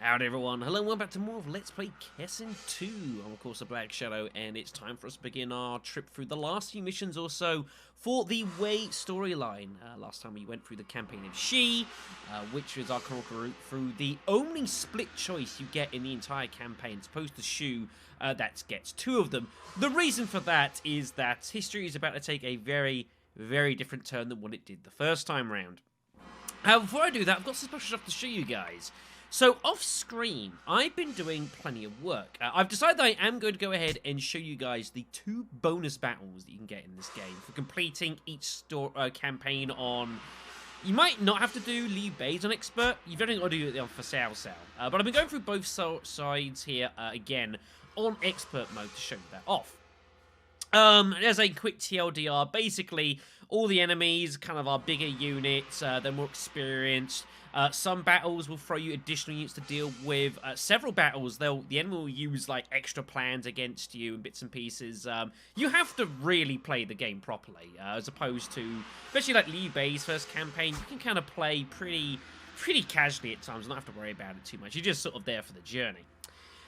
Howdy everyone, hello and welcome back to more of Let's Play Kessen 2. I'm of course a Black Shadow, and it's time for us to begin our trip through the last few missions or so for the Wei storyline. Last time we went through the campaign of Shi, which is our chronicle route through the only split choice you get in the entire campaign, as opposed to Shu, that gets two of them. The reason for that is that history is about to take a very, very different turn than what it did the first time round. Before I do that, I've got some special stuff to show you guys. So, off-screen, I've been doing plenty of work. I've decided that I am going to go ahead and show you guys the 2 bonus battles that you can get in this game for completing each campaign on... You might not have to do Liu Bei's on Expert. You've only got to do it on for Cao Cao. But I've been going through both sides here, again, on Expert mode to show you that off. As a quick TLDR, basically, all the enemies kind of are bigger units, they're more experienced. Some battles will throw you additional units to deal with. Several battles, the enemy will use like extra plans against you and bits and pieces. You have to really play the game properly, as opposed to, especially like Liu Bei's first campaign, you can kind of play pretty casually at times and not have to worry about it too much. You're just sort of there for the journey.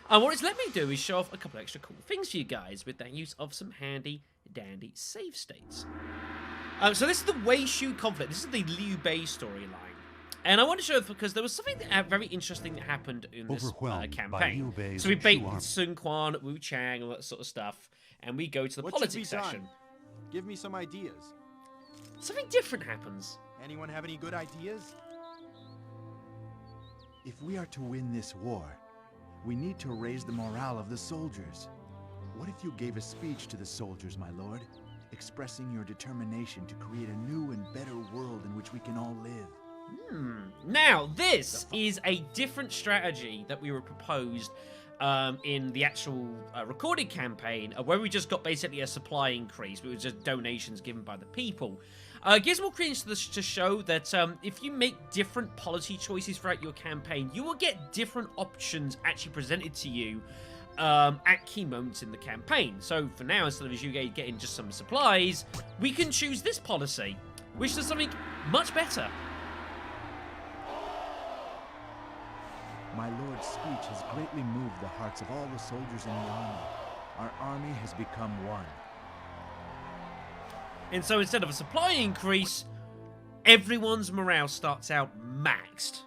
What it's let me do is show off a couple of extra cool things for you guys with that use of some handy-dandy save states. So this is the Wei Shu conflict. This is the Liu Bei storyline. And I want to show it because there was something very interesting that happened in this campaign. So we beat Sun Quan, Wu Chang, all that sort of stuff, and we go to the politics section. Give me some ideas. Something different happens. Anyone have any good ideas? If we are to win this war, we need to raise the morale of the soldiers. What if you gave a speech to the soldiers, my lord, expressing your determination to create a new and better world in which we can all live? Now, this is a different strategy that we were proposed in the actual recorded campaign, where we just got basically a supply increase. It was just donations given by the people. It gives more credence to show that if you make different policy choices throughout your campaign, you will get different options actually presented to you at key moments in the campaign. So for now, instead of you getting just some supplies, we can choose this policy, which does something much better. My lord's speech has greatly moved the hearts of all the soldiers in the army. Our army has become one. And so instead of a supply increase, everyone's morale starts out maxed.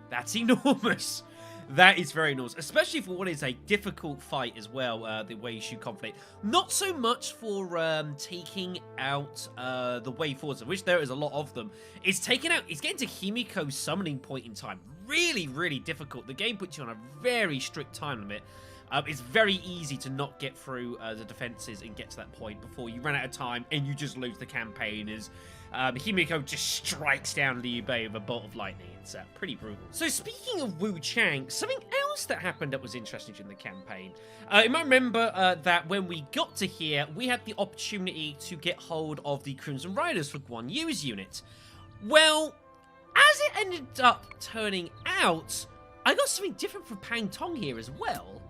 That's enormous. That is very enormous, especially for what is a difficult fight as well, the Wei Shu conflict. Not so much for taking out the Wei forces, of which there is a lot of them. It's getting to Himiko's summoning point in time. Really difficult. The game puts you on a very strict time limit. It's very easy to not get through the defenses and get to that point before you run out of time and you just lose the campaign as Himiko just strikes down Liu Bei with a bolt of lightning. It's pretty brutal. So speaking of Wu Chang, something else that happened that was interesting during the campaign. You might remember that when we got to here, we had the opportunity to get hold of the Crimson Riders for Guan Yu's unit. Well, as it ended up turning out, I got something different from Pang Tong here as well.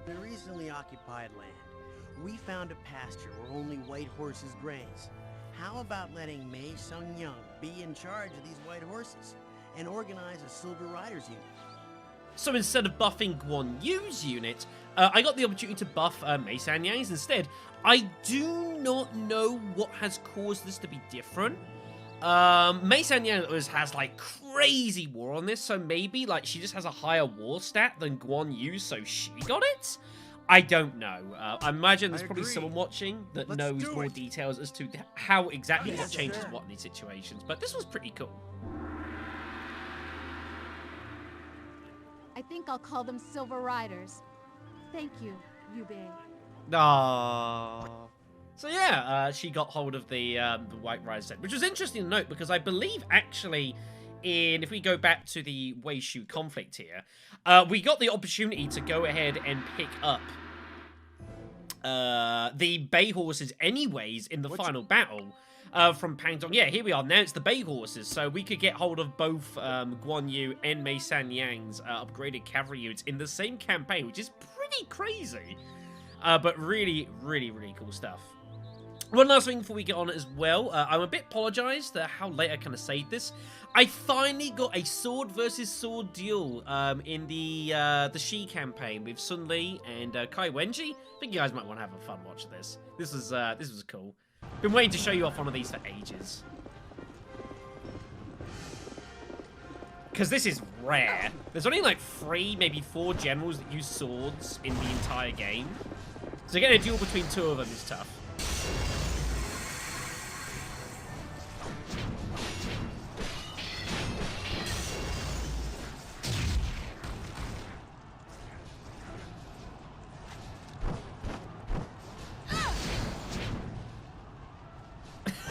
In recently occupied land, we found a pasture where only white horses graze. How about letting Mei Sung Young be in charge of these white horses and organize a Silver Riders unit? So instead of buffing Guan Yu's unit, I got the opportunity to buff Mei San Yang's instead. I do not know what has caused this to be different. Mei San Yang has like crazy war on this, so maybe like she just has a higher war stat than Guan Yu, so she got it? I don't know. I imagine there's probably someone watching that knows more details as to how exactly what changes what in these situations, but this was pretty cool. I think I'll call them Silver Riders. Thank you, Liu Bei. Aww. So yeah, she got hold of the White Riders set, which was interesting to note because I believe actually if we go back to the Wei Shu conflict here, we got the opportunity to go ahead and pick up the Bei horses anyways in the final battle from Pang Tong. Yeah, here we are. Now it's the Bei horses, so we could get hold of both Guan Yu and Mei San Yang's upgraded cavalry units in the same campaign, which is pretty crazy, but really cool stuff. One last thing before we get on as well, I'm a bit apologised how late I kind of saved this. I finally got a sword versus sword duel in the Shi campaign with Sun Li and Cai Wengi. I think you guys might want to have a fun watch of this. This was cool. Been waiting to show you off one of these for ages. Because this is rare. There's only like 3, maybe 4 generals that use swords in the entire game. So getting a duel between 2 of them is tough.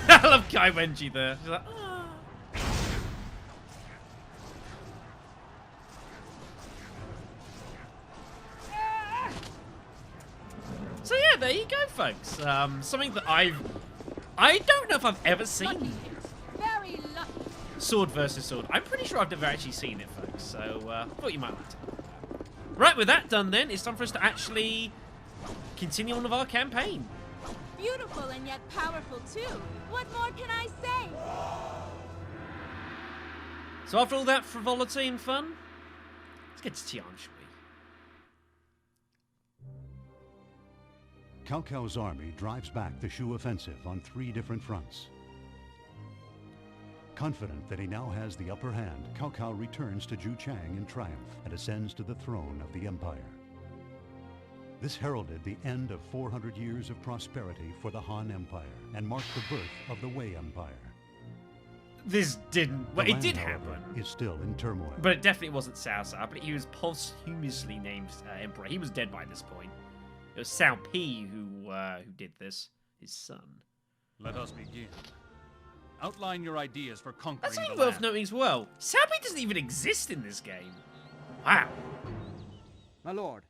I love Cai Wengi there. She's like, ah. So yeah, there you go, folks. Something that I don't know if I've ever seen. Very lucky. Sword versus sword. I'm pretty sure I've never actually seen it, folks. So I thought you might like to. Right, with that done, then it's time for us to actually continue on with our campaign. Beautiful and yet powerful too. What more can I say? So after all that frivolity and fun, let's get to Tian Shui. Cao Cao's army drives back the Shu offensive on 3 different fronts. Confident that he now has the upper hand, Cao Cao returns to Zhuchang in triumph and ascends to the throne of the empire. This heralded the end of 400 years of prosperity for the Han Empire and marked the birth of the Wei Empire. This didn't... Well, The it did land, however, happen. is still in turmoil. But it definitely wasn't Cao Cao, but he was posthumously named emperor. He was dead by this point. It was Cao Pi who did this, his son. Let us begin. Outline your ideas for conquering That's the even worth land. noting as well. Cao Pi doesn't even exist in this game. Wow. My lord,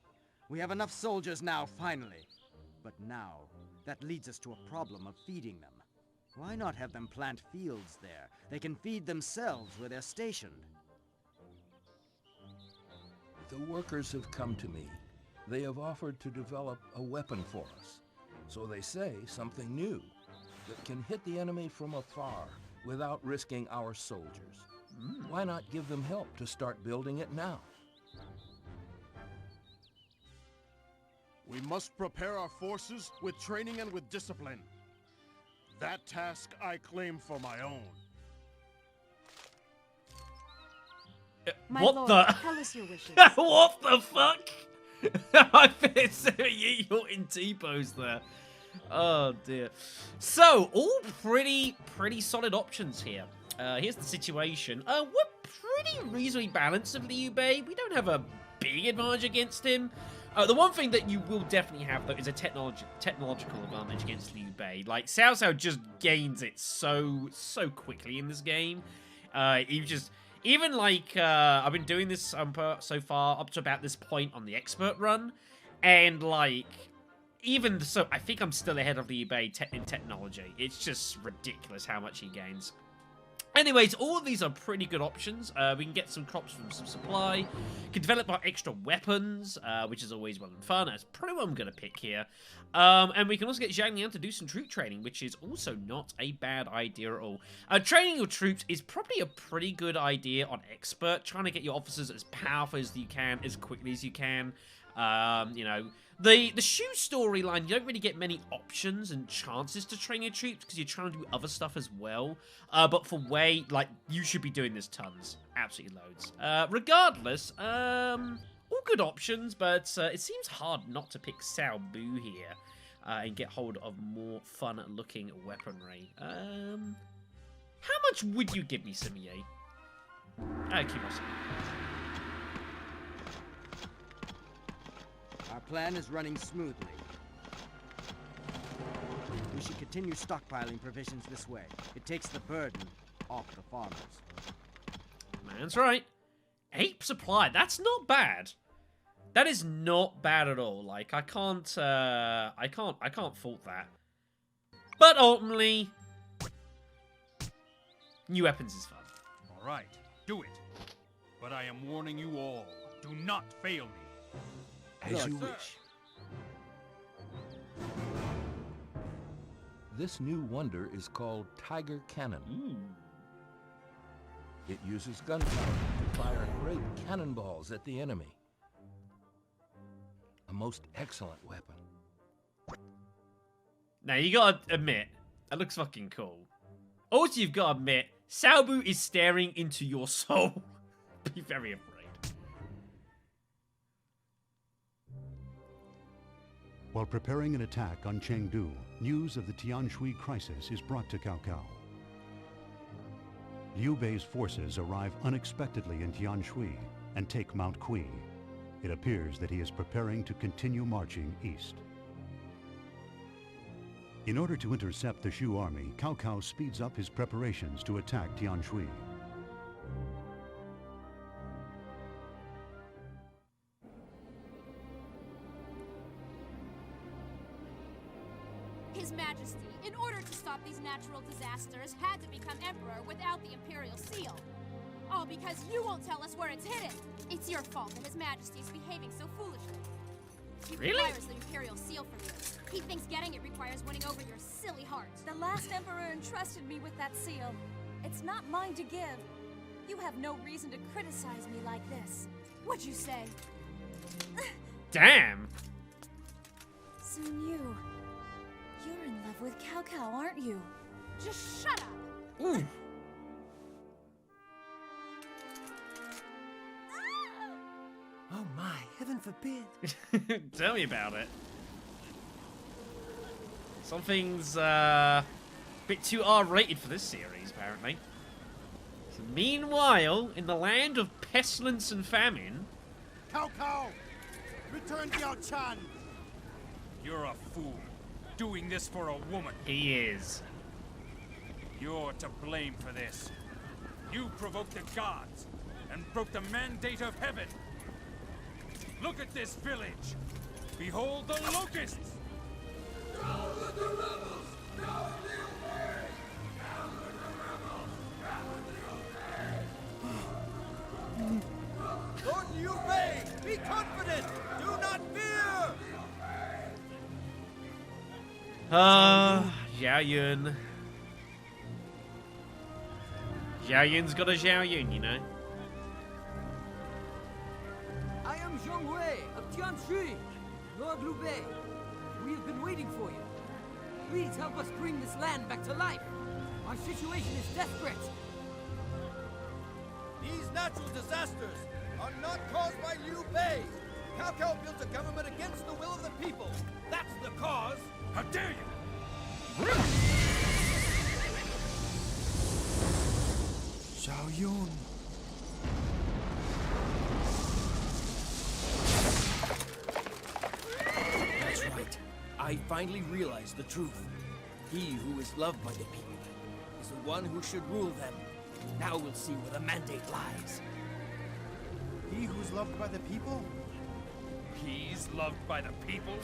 we have enough soldiers now, finally. But now, that leads us to a problem of feeding them. Why not have them plant fields there? They can feed themselves where they're stationed. The workers have come to me. They have offered to develop a weapon for us. So they say something new that can hit the enemy from afar without risking our soldiers. Why not give them help to start building it now? We must prepare our forces with training and with discipline. That task I claim for my own. My What lord, the? tell us your wishes. What the fuck? I fit you're in T-pose there. Oh dear. So all pretty solid options here. Here's the situation. We're pretty reasonably balanced with Liu Bei. We don't have a big advantage against him. The one thing that you will definitely have though is a technological advantage against Liu Bei. Like Cao Cao just gains it so quickly in this game. Even like, I've been doing this so far up to about this point on the expert run, and like, even so, I think I'm still ahead of Liu Bei in technology. It's just ridiculous how much he gains. Anyways, all of these are pretty good options. We can get some crops from some supply, can develop our extra weapons, which is always well and fun. That's probably what I'm going to pick here. And we can also get Zhang Liang to do some troop training, which is also not a bad idea at all. Training your troops is probably a pretty good idea on expert, trying to get your officers as powerful as you can, as quickly as you can. You know, the Shu storyline, you don't really get many options and chances to train your troops because you're trying to do other stuff as well. But for Wei, like, you should be doing this tons. Absolutely loads. Regardless, all good options, but it seems hard not to pick Cao Bu here and get hold of more fun-looking weaponry. How much would you give me, Simiye? Out of curiosity. Our plan is running smoothly. We should continue stockpiling provisions this way. It takes the burden off the farmers. Man's right. 8 supply. That's not bad. That is not bad at all. Like I can't fault that. But ultimately, new weapons is fun. All right, do it. But I am warning you all, do not fail me. As you wish. This new wonder is called Tiger Cannon. It uses gunpowder to fire great cannonballs at the enemy. A most excellent weapon. Now, you gotta admit, that looks fucking cool. Also, you've gotta admit, Xiaobu is staring into your soul. Be very afraid. While preparing an attack on Chengdu, news of the Tian Shui crisis is brought to Cao Cao. Liu Bei's forces arrive unexpectedly in Tian Shui and take Mount Kui. It appears that he is preparing to continue marching east. In order to intercept the Shu army, Cao Cao speeds up his preparations to attack Tian Shui. His Majesty, in order to stop these natural disasters, had to become Emperor without the Imperial Seal. All because you won't tell us where it's hidden. It's your fault that His Majesty's behaving so foolishly. He requires the Imperial Seal from you. He thinks getting it requires winning over your silly heart. The last Emperor entrusted me with that seal. It's not mine to give. You have no reason to criticize me like this. What'd you say? Damn! Sun Yu, you're in love with Cao Cao, aren't you? Just shut up! Ooh. Oh my, heaven forbid. Tell me about it. Something's a bit too R-rated for this series, apparently. So meanwhile, in the land of pestilence and famine... Cao Cao! Return Yao Chan! You're a fool. Doing this for a woman. He is. You're to blame for this. You provoked the gods and broke the mandate of heaven. Look at this village. Behold the locusts. Lord Liu Bei, be confident! Do not fear! Zhao Yun. Zhao Yun's got a Zhao Yun, you know. I am Zhong Wei of Tian Shui. Lord Liu Bei, we have been waiting for you. Please help us bring this land back to life. Our situation is desperate. These natural disasters are not caused by Liu Bei. Cao Cao built a government against the will of the people. That's the cause. How dare you! Zhao Yun. That's right. I finally realized the truth. He who is loved by the people is the one who should rule them. Now we'll see where the mandate lies. He who's loved by the people? He's loved by the people?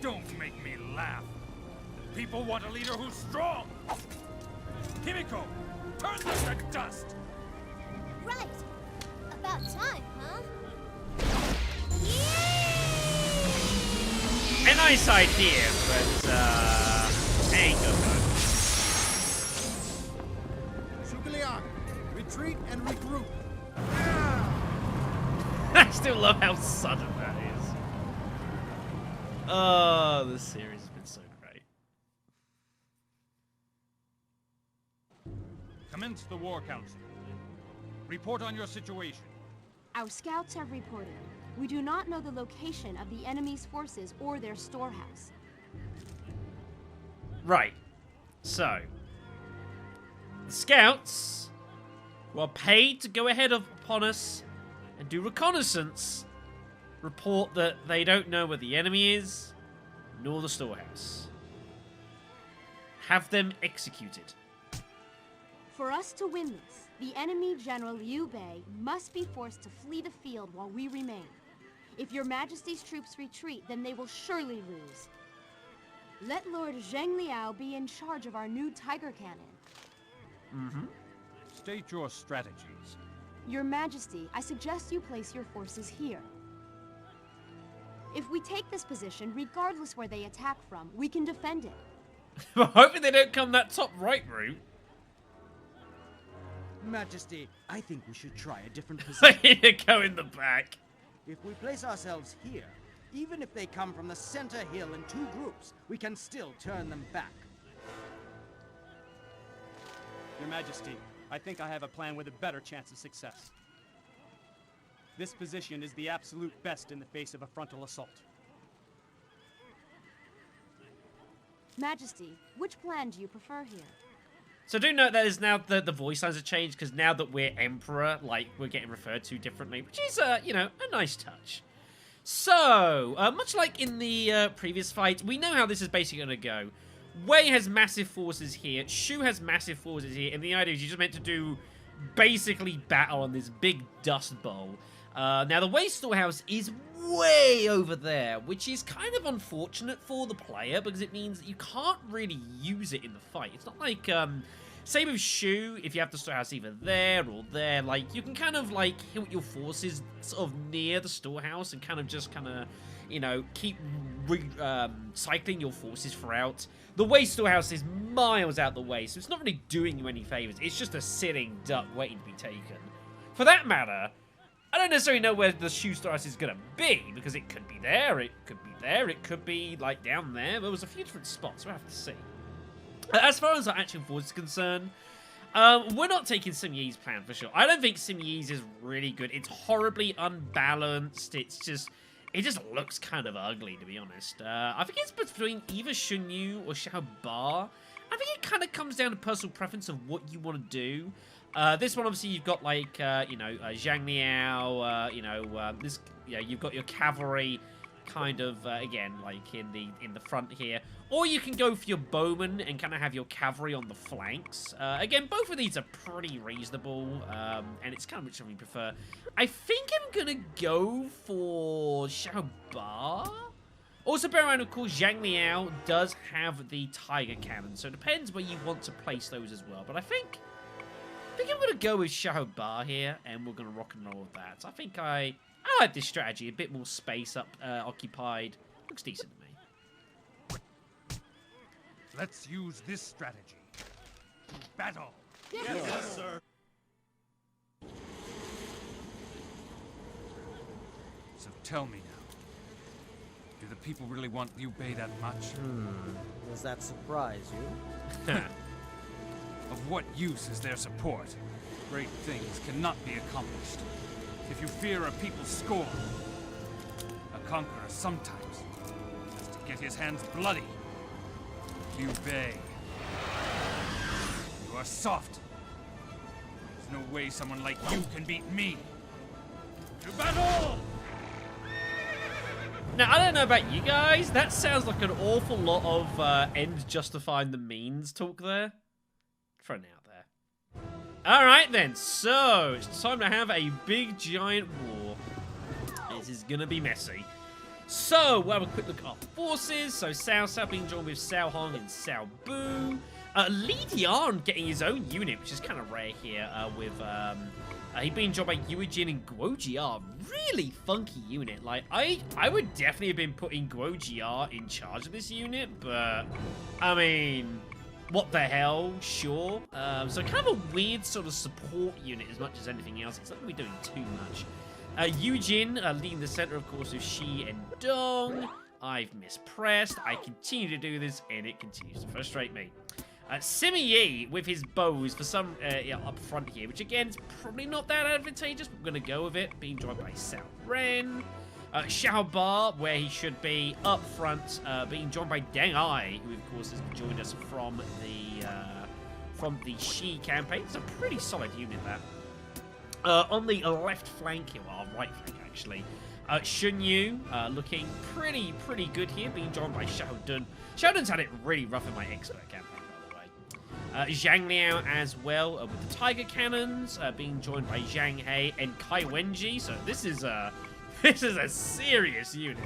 Don't make me laugh. The people want a leader who's strong. Himiko, turn them to dust. Right. About time, huh? A nice idea, but, ain't good. Zhuge retreat and regroup. I still love how sudden that is. Oh, this series has been so great. Commence the War Council. Report on your situation. Our scouts have reported. We do not know the location of the enemy's forces or their storehouse. Right. So, the scouts, who are paid to go ahead upon us and do reconnaissance, report that they don't know where the enemy is, nor the storehouse. Have them executed. For us to win this, the enemy General Liu Bei must be forced to flee the field while we remain. If your Majesty's troops retreat, then they will surely lose. Let Lord Zheng Liao be in charge of our new Tiger Cannon. Mm-hmm. State your strategies. Your Majesty, I suggest you place your forces here. If we take this position, regardless where they attack from, we can defend it. I'm hoping they don't come that top right route. Majesty, I think we should try a different position. Go in the back. If we place ourselves here, even if they come from the center hill in 2 groups, we can still turn them back. Your Majesty, I think I have a plan with a better chance of success. This position is the absolute best in the face of a frontal assault. Majesty, which plan do you prefer here? So do note that is now the voice lines have changed, because now that we're Emperor, like, we're getting referred to differently, which is, you know, a nice touch. So, much like in the previous fight, we know how this is basically going to go. Wei has massive forces here, Shu has massive forces here, and the idea is you're just meant to do basically battle on this big dust bowl. Now, the Wei storehouse is way over there, which is kind of unfortunate for the player, because it means that you can't really use it in the fight. It's not like, same with Shu, if you have the storehouse either there or there, like, you can kind of, like, hit your forces sort of near the storehouse and kind of, you know, keep cycling your forces throughout. The Wei storehouse is miles out the way, so it's not really doing you any favors. It's just a sitting duck waiting to be taken. For that matter, I don't necessarily know where the Shu storehouse is going to be, because it could be there, it could be there, it could be, like, down there. There was a few different spots, we'll have to see. As far as our actual force is concerned, we're not taking Sima Yi's plan for sure. I don't think Sima Yi's is really good. It's horribly unbalanced. It just looks kind of ugly, to be honest. I think it's between either Xun Yu or Xiao Ba. I think it kind of comes down to personal preference of what you want to do. This one, obviously, you've got, like, you know, Zhang Liao, you know, you've got your cavalry kind of, again, like, in the front here. Or you can go for your bowmen and kind of have your cavalry on the flanks. Again, both of these are pretty reasonable, and it's kind of which one we prefer. I think I'm going to go for Xiao Ba. Also, bear in mind, of course, Zhang Liao does have the tiger cannon, so it depends where you want to place those as well. But I think I'm going to go with Xiao Ba here, and we're going to rock and roll with that. So I think I like this strategy. A bit more space occupied. Looks decent to me. Let's use this strategy to battle. Yes, sir. So tell me now, do the people really want Liu Bei that much? Does that surprise you? Of what use is their support? Great things cannot be accomplished if you fear a people's scorn. A conqueror sometimes has to get his hands bloody. Liu Bei, you are soft. There's no way someone like you can beat me. To battle! Now, I don't know about you guys, that sounds like an awful lot of ends justifying the means talk there. For now there. Alright then, so it's time to have a big giant war. This is gonna be messy. So, we'll have a quick look at our forces. So, Cao Cao being joined with Cao Hong and Cao Bu. Li Dian getting his own unit, which is kind of rare here, with he being joined by Yu Jin and Guo Jia. Really funky unit. Like, I would definitely have been putting Guo Jia in charge of this unit, but, I mean, what the hell? Sure. So kind of a weird sort of support unit as much as anything else. It's not really doing too much. Yu Jin leading the center, of course, with Shi and Dong. I've mispressed. I continue to do this, and it continues to frustrate me. Sima Yi with his bows for some up front here, which again is probably not that advantageous, but we're going to go with it. Being joined by Cao Ren. Xiao Ba, where he should be up front, being joined by Deng Ai, who of course has joined us from the Shi campaign. It's a pretty solid unit there. On the left flank here, well, right flank actually, Xun Yu looking pretty good here, being joined by Xiao Dun. Xiao Dun's had it really rough in my expert campaign, by the way. Zhang Liao as well with the tiger cannons, being joined by Zhang He and Cai Wengi. So this is a serious unit.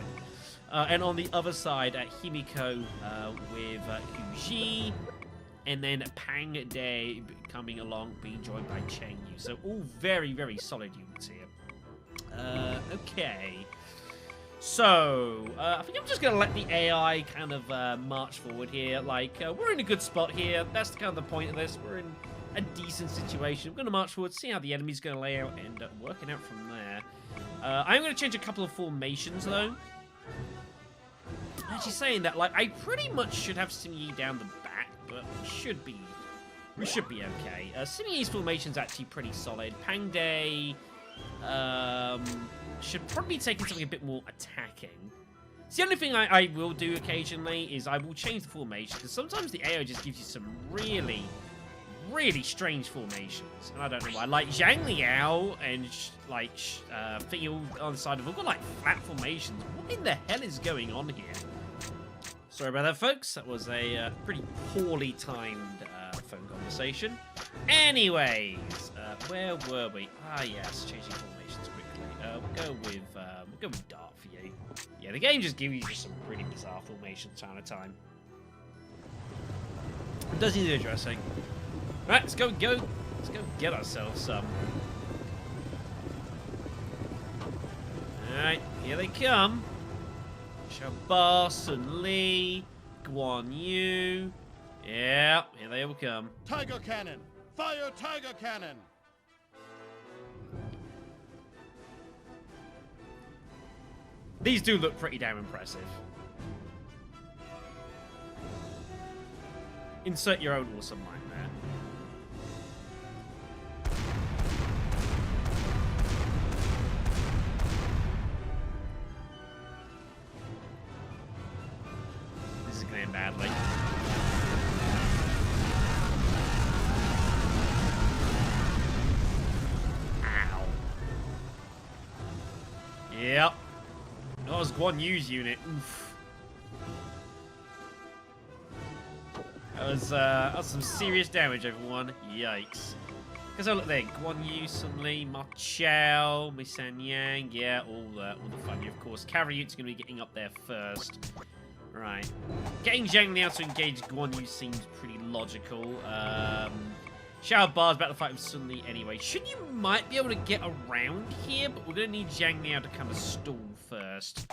And on the other side, Himiko with Hu Ji, and then Pang De coming along, being joined by Cheng Yu. So all very solid units here. Okay. So, I think I'm just going to let the AI kind of march forward here. Like, we're in a good spot here. That's kind of the point of this. We're in a decent situation. We're going to march forward, see how the enemy's going to lay out, and working out from there. I'm going to change a couple of formations, though. Actually, saying that, like, I pretty much should have Simi down the back, but we should be okay. Simi's formation's actually pretty solid. Pang Day should probably be taking something a bit more attacking. It's the only thing I will do occasionally is I will change the formation, because sometimes the AO just gives you some really, really strange formations, and I don't know why. Like Zhang Liao and Field on the side have all got like flat formations. What in the hell is going on here? Sorry about that, folks. That was a pretty poorly timed phone conversation. Anyways, where were we? Ah, yes, changing formations quickly. We'll go with Dart for you. Yeah, the game just gives you some pretty bizarre formations time to time. It does need addressing. Right, let's go get ourselves some. Alright, here they come. Shabba, Sun Li, Guan Yu. Yeah, here they all come. Tiger cannon! Fire tiger cannon! These do look pretty damn impressive. Insert your own awesome line there. This is going to end badly. Ow. Yep. That was Guan Yu's unit. Oof. That was some serious damage, everyone. Yikes. Because look there, Guan Yu, Sun Li, Ma Chao, Mi San Yang, yeah, all the fun. Of course, cavalry unit's going to be getting up there first. Right. Getting Zhang Liao to engage Guan Yu seems pretty logical. Xiao Bar's about to fight with Sun Li anyway. Shun Yu might be able to get around here, but we're going to need Zhang Liao to kind of stall first.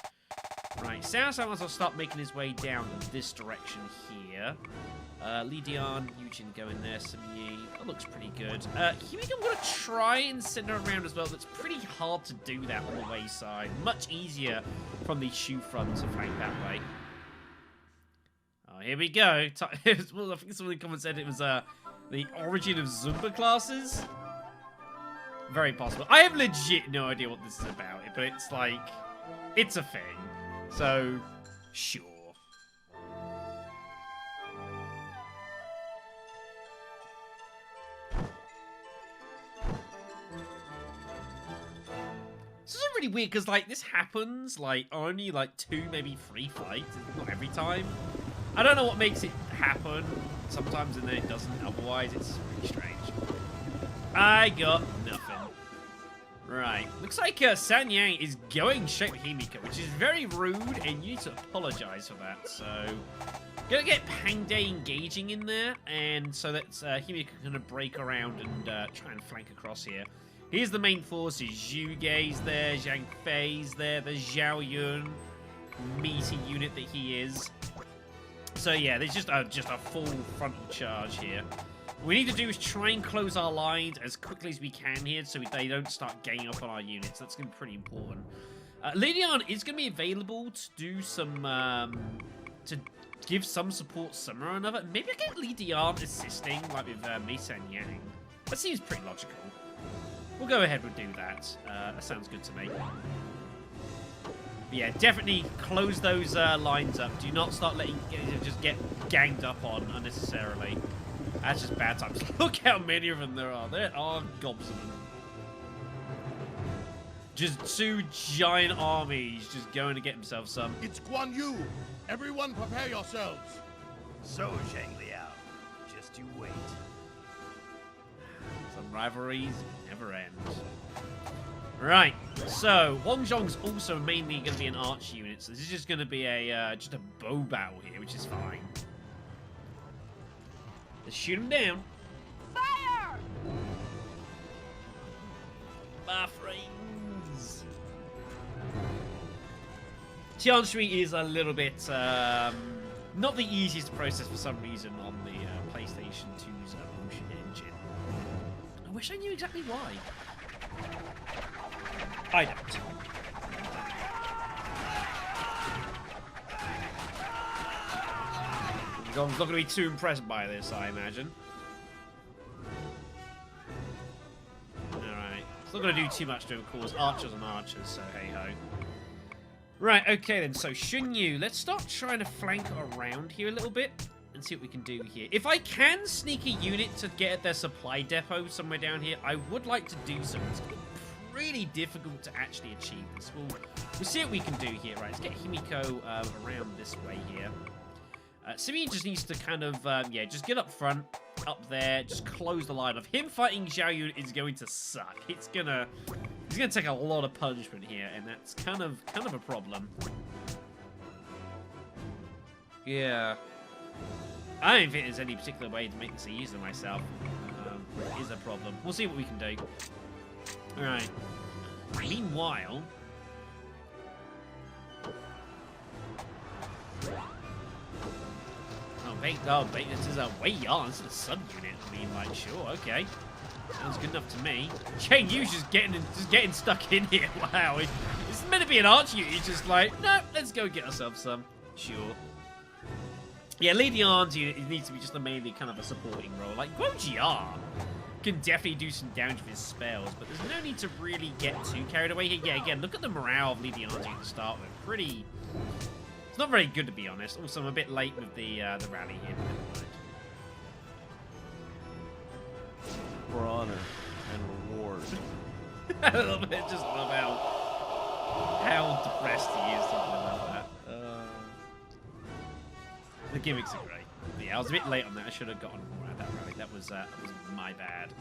Right, Sao Sao might as well start making his way down this direction here. Li Dian, Yujin going there, Sim Yi. That looks pretty good. Himiko, I'm going to try and send her around as well. That's pretty hard to do that on the wayside. Much easier from the Shu front to flank that way. Oh, here we go. Well, I think someone in the comments said it was the origin of Zumba classes. Very possible. I have legit no idea what this is about, but it's like, it's a thing. So, sure. This is really weird because, like, this happens, like, only, like, 2, maybe 3 fights. Not every time. I don't know what makes it happen. Sometimes and then it doesn't. Otherwise, it's really strange. I got nothing. Right. Looks like San Yang is going straight with Himiko, which is very rude, and you need to apologize for that. So, gonna get Pang Day engaging in there, and so that's Himiko gonna break around and try and flank across here. Here's the main forces. Zhu Gei's there, Zhang Fei's there, there's Zhao Yun, meaty unit that he is. So yeah, there's just a full frontal charge here. What we need to do is try and close our lines as quickly as we can here so they don't start gaining up on our units. That's going to be pretty important. Lidian is going to be available to do some, to give some support somewhere or another. Maybe I get Lidian assisting, like with Mei San Yang. That seems pretty logical. We'll go ahead and do that. That sounds good to me. But yeah, definitely close those lines up. Do not start letting just get ganged up on unnecessarily. That's just bad times. Look how many of them there are. There are gobs of them. Just 2 giant armies just going to get themselves some. It's Guan Yu. Everyone prepare yourselves. So, Zhang Liao, just you wait. Some rivalries never end. Right, so Wang Zhong's also mainly going to be an arch unit, so this is just going to be a just a bow battle here, which is fine. Let's shoot him down. Fire! My friends. Tian Shui is a little bit not the easiest to process for some reason on the PlayStation 2's motion engine. I wish I knew exactly why. I don't. I'm not going to be too impressed by this, I imagine. Alright. It's not going to do too much to, of course. Archers and archers, so hey-ho. Right, okay then. So, Xunyu, let's start trying to flank around here a little bit and see what we can do here. If I can sneak a unit to get at their supply depot somewhere down here, I would like to do so. It's going to be pretty difficult to actually achieve this. We'll see what we can do here. Right, let's get Himiko around this way here. Simeon just needs to kind of, yeah, just get up front, up there, just close the line off. Him fighting Zhao Yun is going to suck. He's gonna take a lot of punishment here, and that's kind of a problem. Yeah. I don't think there's any particular way to make this easier myself. It is a problem. We'll see what we can do. Alright. Meanwhile... this is a Wei Yan. This is a Sun unit. I mean, like, sure, okay. Sounds good enough to me. Cheng Yu's just getting stuck in here. Wow, it's meant to be an archer unit. He's just like, no, let's go get ourselves some. Sure. Yeah, Li Dian's unit needs to be just mainly kind of a supporting role. Like, Guo Jia can definitely do some damage with his spells, but there's no need to really get too carried away here. Yeah, again, look at the morale of Li Dian's unit to start with. Pretty... It's not very good, to be honest. Also, I'm a bit late with the rally here. For honor and reward. A little bit, just about how depressed he is talking about that. The gimmicks are great. Yeah, I was a bit late on that. I should have gotten more at that rally. That was my bad.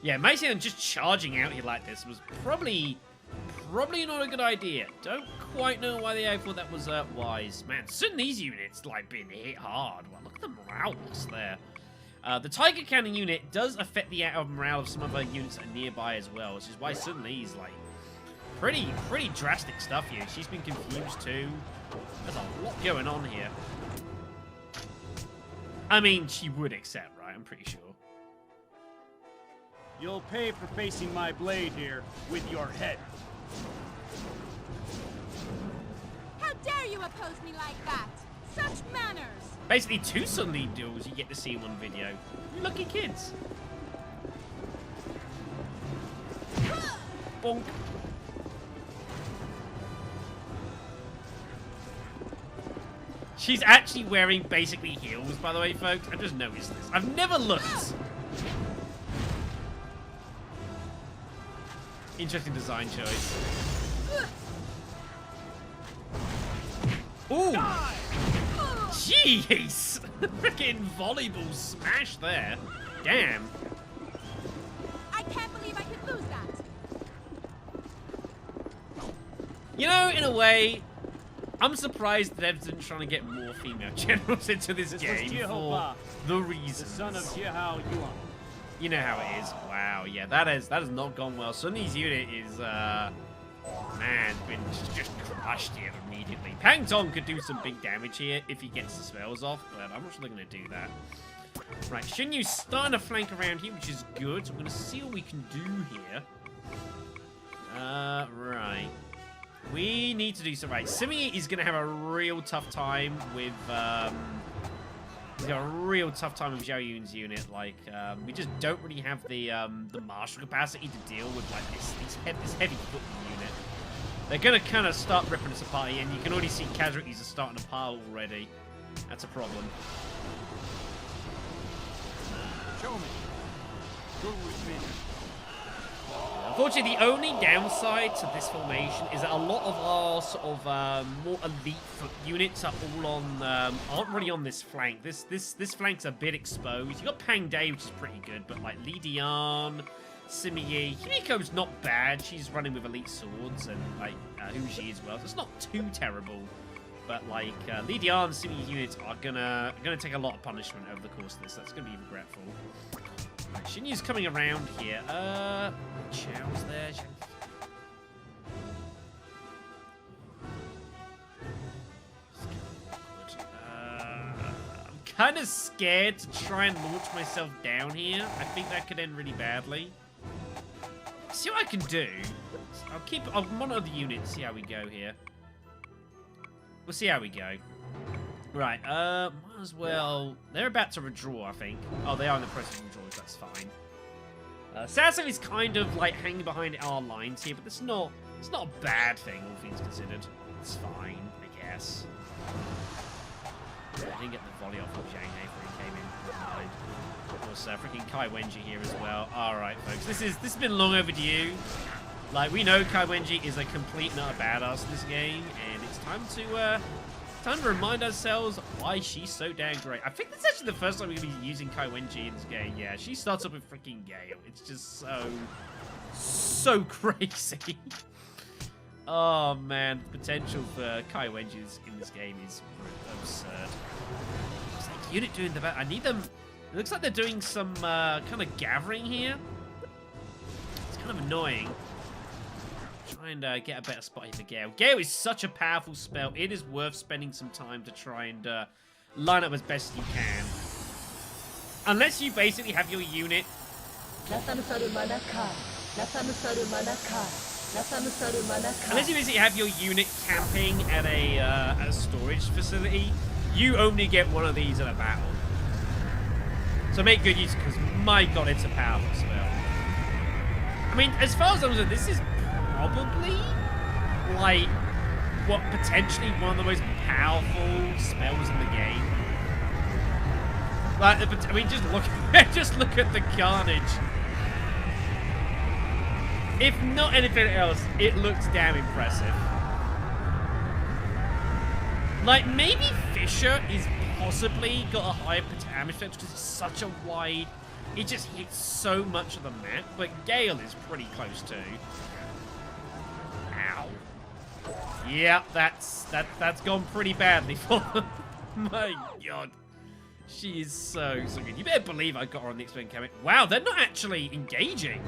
Yeah, Mason just charging out here like this was probably not a good idea. Don't quite know why they thought that was wise. Man, Sunni's units like being hit hard. Well, look at the morale loss there. The Tiger Cannon unit does affect the morale of some other units that are nearby as well, which is why Sun Li's like pretty drastic stuff here. She's been confused too. There's a lot going on here. I mean, she would accept, right? I'm pretty sure. You'll pay for facing my blade here with your head. How dare you oppose me like that? Such manners! Basically, 2 Sun Li duels you get to see in one video. Lucky kids. Bonk. She's actually wearing basically heels, by the way, folks. I've just noticed this. I've never looked. Interesting design choice. Ooh! Jeez! Freaking volleyball smash there. Damn. I can't believe I could lose that. You know, in a way, I'm surprised that Dev's trying to get more female generals into this game for the reasons. The son of Jiahao Yuan. You know how it is. Wow, yeah, that has not gone well. Sunni's unit is, man, been just crushed here immediately. Pang Tong could do some big damage here if he gets the spells off, but I'm not sure they're going to do that. Right, Xinyu's starting to flank around here, which is good. So I'm going to see what we can do here. Right. We need to do some... Right, Simi is going to have a real tough time with... He's got a real tough time with Zhao Yun's unit. Like, we just don't really have the martial capacity to deal with like this heavy football unit. They're gonna kind of start ripping us apart here, and you can already see casualties are starting to pile already. That's a problem. Show me. Go with me. Unfortunately, the only downside to this formation is that a lot of our sort of more elite foot units are all on aren't really on this flank. This flank's a bit exposed. You got Pang Day, which is pretty good, but like Li Dian, Simi Yi, Himiko's not bad. She's running with elite swords and like Huji as well. So it's not too terrible. But like Li Dian, Simi Yi units are gonna take a lot of punishment over the course of this. That's gonna be regretful. Right, Shinyu's coming around here. Chao's there. I'm kind of scared to try and launch myself down here. I think that could end really badly. See what I can do. I'll monitor the units, see how we go here. We'll see how we go. Right, might as well... They're about to withdraw, I think. Oh, they are in the process of withdrawals, that's fine. Sassel is kind of, like, hanging behind our lines here, but it's not a bad thing, all things considered. It's fine, I guess. I didn't get the volley off of Zhang He before he came in. Never mind. Of course, freaking Cai Wengi here as well. Alright, folks, this has been long overdue. Like, we know Cai Wengi is a complete and utter badass in this game, and it's time to remind ourselves why she's so damn great. I think that's actually the first time we're going to be using Cai Wengi in this game. Yeah, she starts up with freaking Gale. It's just so crazy. Oh, man. The potential for Cai Wengi in this game is absurd. What's that unit doing the back? I need them... It looks like they're doing some kind of gathering here. It's kind of annoying. Try and get a better spot here for Gale. Gale is such a powerful spell. It is worth spending some time to try and line up as best you can. Unless you basically have your unit... Unless you basically have your unit camping at a storage facility, you only get one of these in a battle. So make good use, because my god, it's a powerful spell. I mean, as far as I'm concerned, this is probably, like, what potentially one of the most powerful spells in the game. Like, I mean, just look at the carnage. If not anything else, it looks damn impressive. Like, maybe Fisher is possibly got a higher damage effect because it's such a wide... It just hits so much of the map, but Gale is pretty close too. Ow. Yeah, that's gone pretty badly for them. My god. She is so good. You better believe I got her on the explain cabinet. Wow, they're not actually engaging.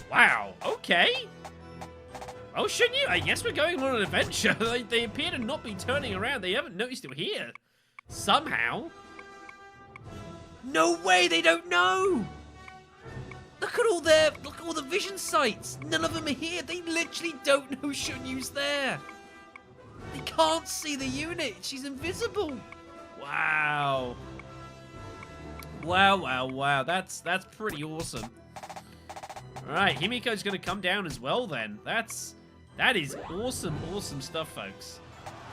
Wow, okay. Oh, shouldn't you? I guess we're going on an adventure. They appear to not be turning around. They haven't noticed it here. Somehow. No way, they don't know. Look at all the vision sites. None of them are here. They literally don't know Shun Yu's there. They can't see the unit. She's invisible. Wow. Wow. That's pretty awesome. All right, Himiko's going to come down as well then. That is awesome stuff, folks.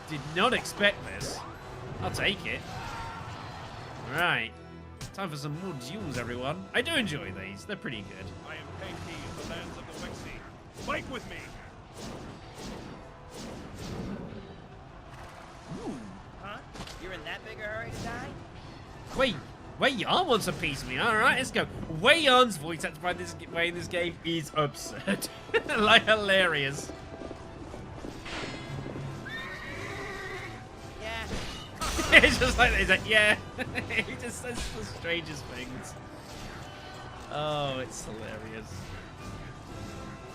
Did not expect this. I'll take it. All right. Time for some more duels, everyone. I do enjoy these. They're pretty good. I am Penki of the lands of the Wexi. Fight with me! Ooh. Huh? You're in that big a hurry to die? Wei Yan wants a piece of me. All right, let's go. Wei Yan's voice acted by this way in this game is absurd. Like, hilarious. It's just like, he's like, yeah. He just says the strangest things. Oh, it's hilarious.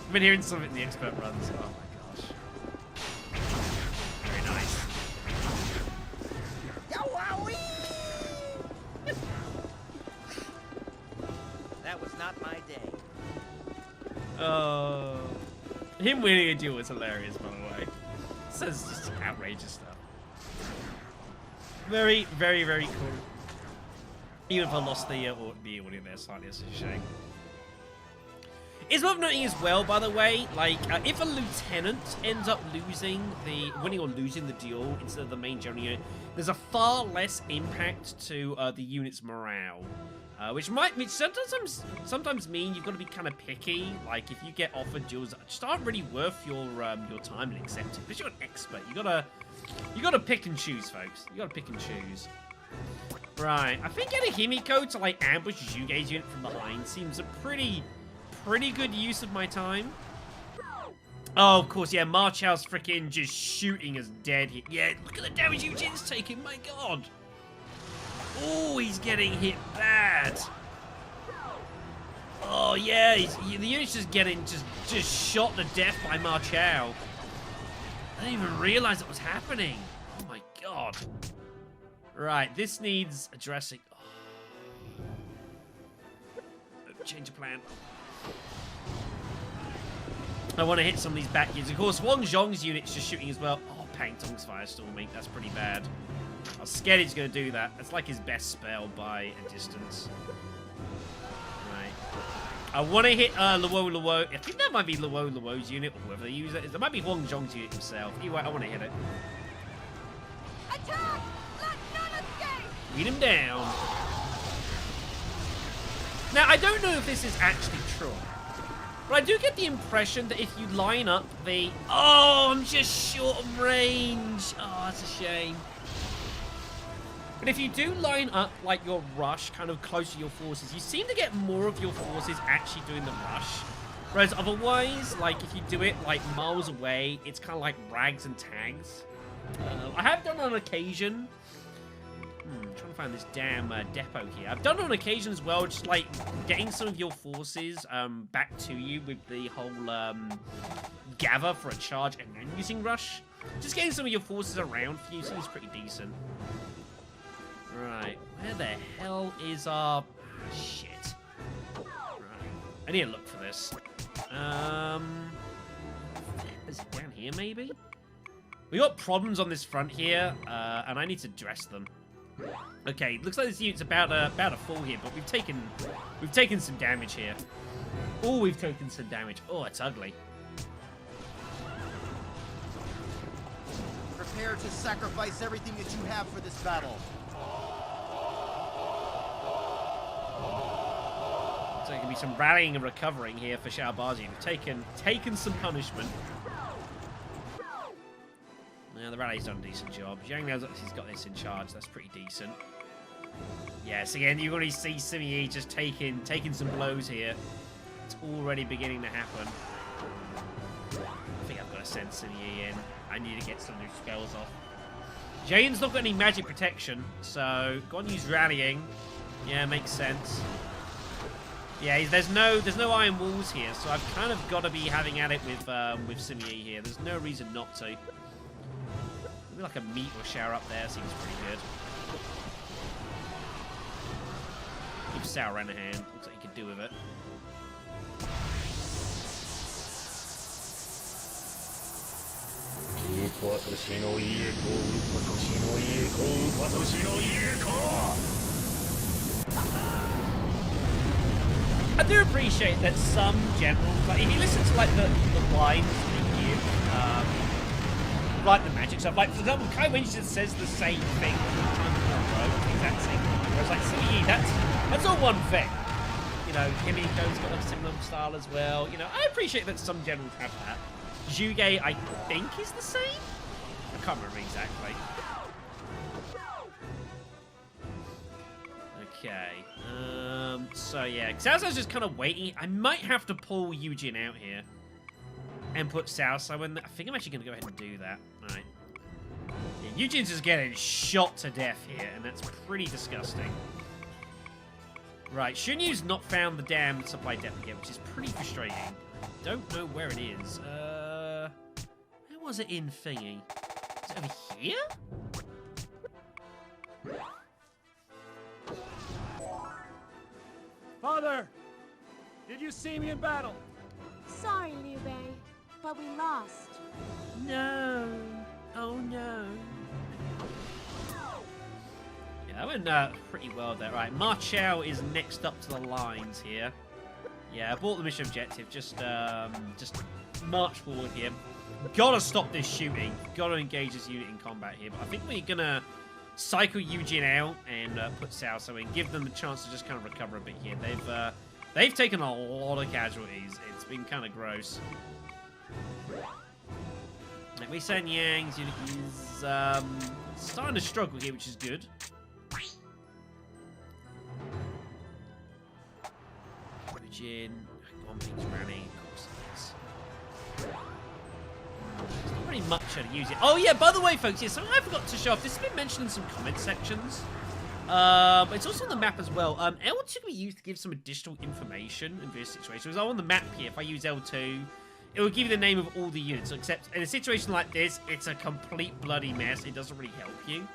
I've been hearing some of it in the expert runs. Oh my gosh. Very nice. That was not my day. Oh. Him winning a duel is hilarious, by the way. Says just outrageous stuff. Very cool. Even if I lost the audio there slightly, it's a shame. It's worth noting as well, by the way, like, if a lieutenant ends up winning or losing the duel instead of the main general unit, there's a far less impact to the unit's morale. Which sometimes mean you've got to be kind of picky. Like, if you get offered duels that just aren't really worth your time and accept it. Because you're an expert, you gotta pick and choose, folks. You gotta pick and choose. Right, I think getting Himiko to like ambush Zhugei's unit from behind seems a pretty good use of my time. Oh, of course, yeah. Ma Chao's freaking just shooting us dead here. Yeah, look at the damage Eugene's taking. My god. Oh, he's getting hit bad. Oh, yeah. The unit's just getting just shot to death by Ma Chao. I didn't even realize it was happening. Oh, my god. Right, this needs addressing. Oh. Change of plan. I want to hit some of these back units. Of course, Wang Zhong's unit's just shooting as well. Oh, Pang Tong's Firestorming. That's pretty bad. I was scared he's going to do that. That's like his best spell by a distance. Right. I want to hit Luo. I think that might be Luo's unit, or whoever they use it. That might be Wang Zhong's unit himself. Anyway, I want to hit it. Attack! Let none escape! Beat him down. Now, I don't know if this is actually true, but I do get the impression that if you line up the... Oh, I'm just short on range. Oh, that's a shame. But if you do line up, like, your rush kind of close to your forces, you seem to get more of your forces actually doing the rush. Whereas otherwise, like, if you do it, like, miles away, it's kind of like rags and tags. I have done on occasion... I'm trying to find this damn depot here. I've done it on occasion as well, just like getting some of your forces back to you with the whole gather for a charge and then using rush. Just getting some of your forces around for you seems pretty decent. Right, where the hell is our... shit. Right, I need to look for this. Is it down here maybe? We got problems on this front here, and I need to address them. Okay, looks like this unit's about a full here, but we've taken some damage here. Oh, we've taken some damage. Oh, it's ugly. Prepare to sacrifice everything that you have for this battle. So there can be some rallying and recovering here for Xiaobazi. We've taken some punishment. Yeah, the rally's done a decent job. Zhang knows he's got this in charge. That's pretty decent. Yes, again, you already see Simi Yi just taking some blows here. It's already beginning to happen. I think I've got to send Simi Yi in. I need to get some new spells off. Jane's not got any magic protection, so go on, use rallying. Yeah, makes sense. Yeah, there's no iron walls here, so I've kind of got to be having at it with Simi Yi here. There's no reason not to. Maybe like a meteor shower up there seems pretty good. Give Sauron a hand. Looks like he could do with it. I do appreciate that some generals, like if you listen to like the lines they give, like the magic stuff. Like, for example, Cai Wengi just says the same thing exact same thing. Whereas, like, Simi Yi, that's all one thing. You know, Himiko's got a similar style as well. You know, I appreciate that some generals have that. Zhuge, I think, is the same? I can't remember exactly. Okay. So, yeah. Cao Cao's just kind of waiting. I might have to pull Yujin out here. And put Cao Cao in there. I think I'm actually going to go ahead and do that. Alright. Yeah, Eugene's just getting shot to death here, and that's pretty disgusting. Right, Xunyu's not found the damn supply depot yet, which is pretty frustrating. Don't know where it is. Where was it in thingy? Is it over here? Father! Did you see me in battle? Sorry, Liu Bei, but we lost. No. Oh, no. Yeah, that went pretty well there. Right, Ma Chao is next up to the lines here. Yeah, I bought the mission objective. Just march forward here. Gotta stop this shooting. Gotta engage this unit in combat here. But I think we're gonna cycle Eugene out and put Cao Cao in. Give them the chance to just kind of recover a bit here. They've taken a lot of casualties. It's been kind of gross. Wei San Yang's unit is starting to struggle here, which is good. Jin, one thing's running, of course it is. There's not really much how to use it. Oh yeah, by the way, folks, yeah, something I forgot to show off. This has been mentioned in some comment sections. It's also on the map as well. L2 can be used to give some additional information in various situations. On the map here, if I use L2, it will give you the name of all the units, except in a situation like this, it's a complete bloody mess. It doesn't really help you.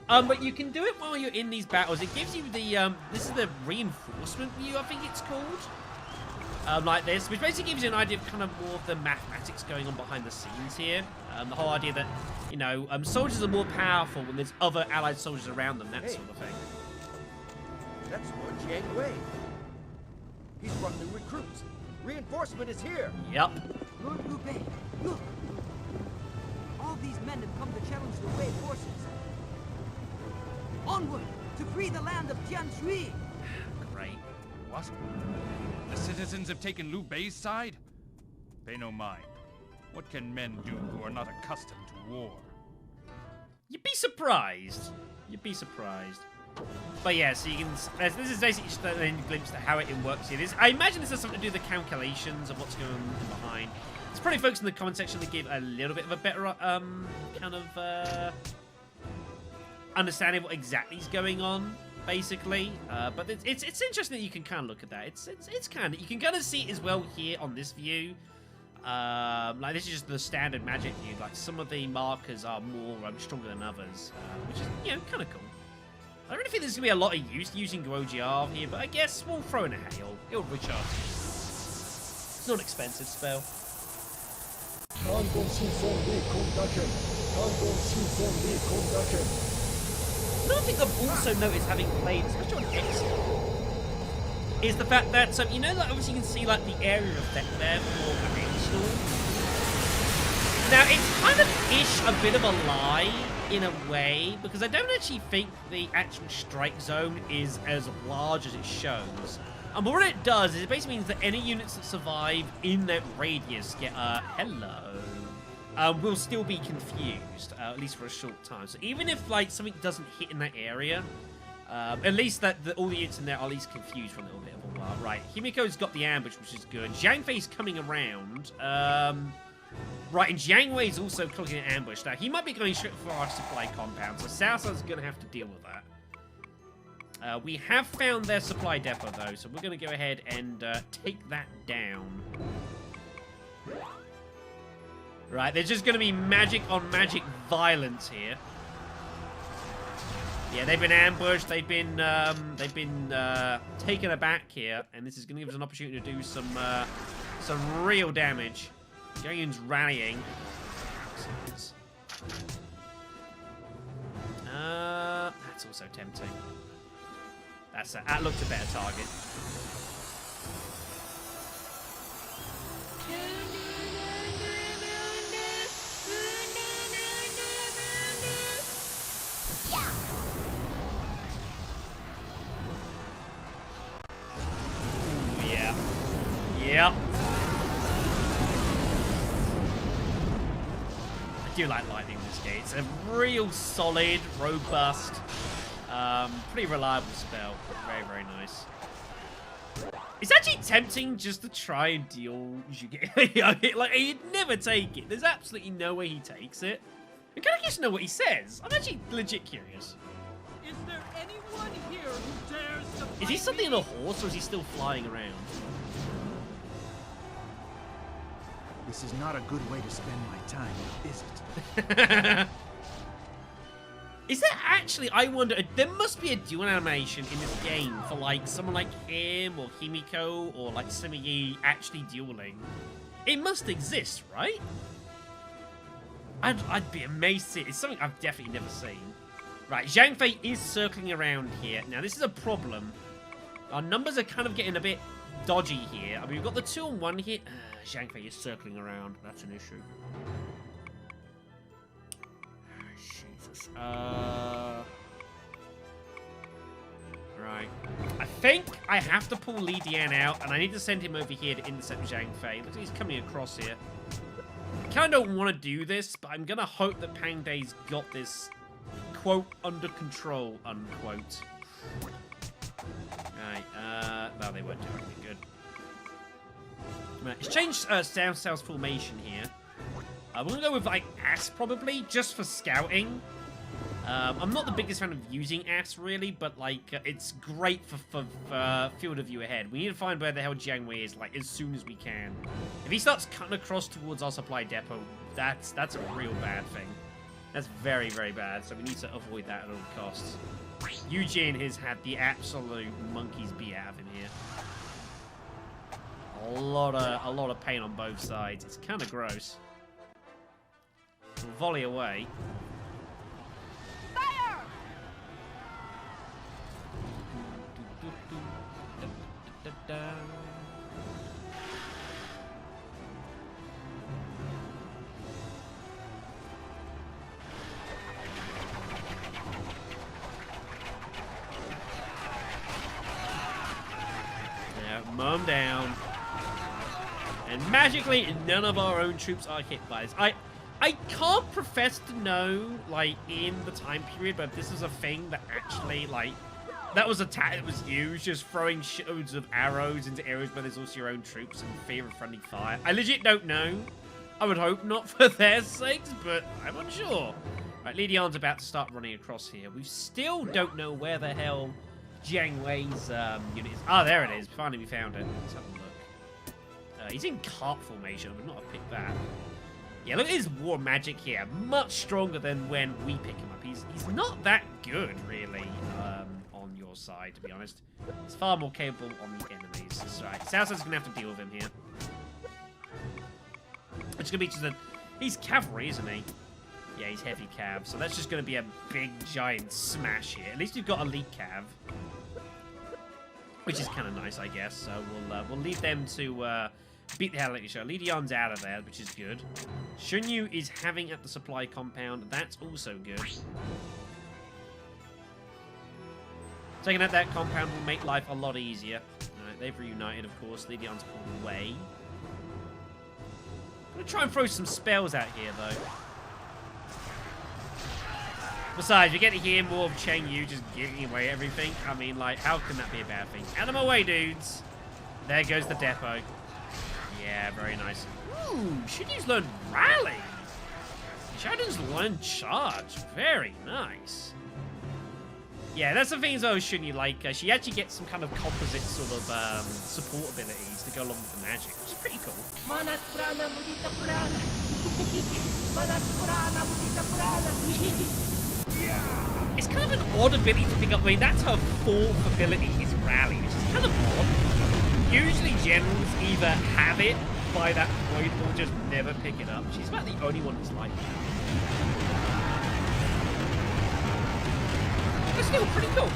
But you can do it while you're in these battles. It gives you the, this is the reinforcement view, I think it's called. Like this, which basically gives you an idea of kind of more of the mathematics going on behind the scenes here. The whole idea that, you know, soldiers are more powerful when there's other allied soldiers around them, that sort of thing. That's Lord Jiang Wei. He's brought new recruits. Reinforcement is here. Yep. Lord Liu Bei, look! All these men have come to challenge the Wei forces. Onward, to free the land of Tian Shui! Great. What? The citizens have taken Liu Bei's side? Pay no mind. What can men do who are not accustomed to war? You'd be surprised. You'd be surprised. But yeah, so you can... This is basically just a glimpse to how it works here. I imagine this has something to do with the calculations of what's going on behind. It's probably folks in the comment section that give a little bit of a better kind of understanding of what exactly is going on, basically. But it's interesting that you can kind of look at that. It's kind of... You can kind of see it as well here on this view. Like, this is just the standard magic view. Like, some of the markers are more stronger than others, which is, you know, kind of cool. I really think there's going to be a lot of use using Guojiar here, but I guess we'll throw in a hail. It'll recharge. It's not an expensive spell. Another thing I've also noticed, having played, especially on X, is the fact that, so, you know, like, obviously you can see, like, the area effect there for the rainstorm. Now, it's kind of ish a bit of a lie, in a way, because I don't actually think the actual strike zone is as large as it shows. But what it does is it basically means that any units that survive in that radius get will still be confused, at least for a short time. So even if, like, something doesn't hit in that area, at least that all the units in there are at least confused for a little bit of a while. Right, Himiko's got the ambush, which is good. Zhang Fei's coming around. Right, and Jiang Wei's also clocking an ambush. Now, he might be going straight for our supply compound, so Cao Cao's going to have to deal with that. We have found their supply depot, though, so we're going to go ahead and take that down. Right, there's just going to be magic on magic violence here. Yeah, they've been ambushed, they've been taken aback here, and this is going to give us an opportunity to do some real damage. Jiang rallying. That's also tempting. That looked a better target. Yeah. Yep. I do like lightning in this game. It's a real solid, robust, pretty reliable spell. Very, very nice. It's actually tempting just to try and deal like, he'd never take it. There's absolutely no way he takes it. I kind of just know what he says. I'm actually legit curious. Is there anyone here who dares to fight Is he suddenly me? on a horse or is he still flying around? This is not a good way to spend my time, is it? Is there actually, I wonder, there must be a dual animation in this game for, like, someone like him or Himiko or, like, Simi actually dueling. It must exist, right? I'd be amazed to see it. It's something I've definitely never seen. Right, Zhang Fei is circling around here. Now, this is a problem. Our numbers are kind of getting a bit dodgy here. I mean, we've got the 2-on-1 here. Zhang Fei is circling around. That's an issue. Jesus. Right. I think I have to pull Li Dian out, and I need to send him over here to intercept Zhang Fei. Looks like he's coming across here. I kind of don't want to do this, but I'm going to hope that Pang Day's got this, quote, under control, unquote. Right, no, they won't do anything good. Right, it's changed South South's formation here. We're going to go with, like, Ass, probably, just for scouting. I'm not the biggest fan of using Ass, really, but, like, it's great for field of view ahead. We need to find where the hell Jiang Wei is, like, as soon as we can. If he starts cutting across towards our supply depot, that's a real bad thing. That's very, very bad, so we need to avoid that at all costs. Eugene has had the absolute monkey's beat out of him here. A lot of pain on both sides. It's kind of gross. We'll volley away. Fire! Mow him down. And magically, none of our own troops are hit by this. I can't profess to know, like, in the time period, but this is a thing that actually, like, that was attack that was used, just throwing shitloads of arrows into areas where there's also your own troops and fear of friendly fire. I legit don't know. I would hope not for their sakes, but I'm unsure. Right, Li Dian's about to start running across here. We still don't know where the hell Jiang Wei's unit is. Ah, there it is. Finally, we found it. Let's have a look. He's in cart formation. I would not have picked that. Yeah, look at his war magic here. Much stronger than when we pick him up. He's not that good, really, on your side, to be honest. He's far more capable on the enemies. That's right. Southside's going to have to deal with him here. It's going to be just a... He's cavalry, isn't he? Yeah, he's heavy cav. So that's just going to be a big, giant smash here. At least we've got elite cav. Which is kind of nice, I guess. So we'll leave them to beat the hell out of each other. Li Dian's out of there, which is good. Shunyu is having at the supply compound. That's also good. Taking out that compound will make life a lot easier. Alright, they've reunited, of course. Li Dian's pulled away. I'm going to try and throw some spells out here, though. Besides, we get to hear more of Cheng Yu just giving away everything. I mean, like, how can that be a bad thing? Out of my way, dudes. There goes the depot. Yeah, very nice. Ooh, Shunyu's learned rally. Shadows learned charge. Very nice. Yeah, that's the thing as well with Shunyu. Like, she actually gets some kind of composite sort of support abilities to go along with the magic, which is pretty cool. It's kind of an odd ability to pick up. I mean, that's her fourth ability is rally, which is kind of odd. Usually generals either have it by that point or just never pick it up. She's about the only one that's like that. But still pretty cool.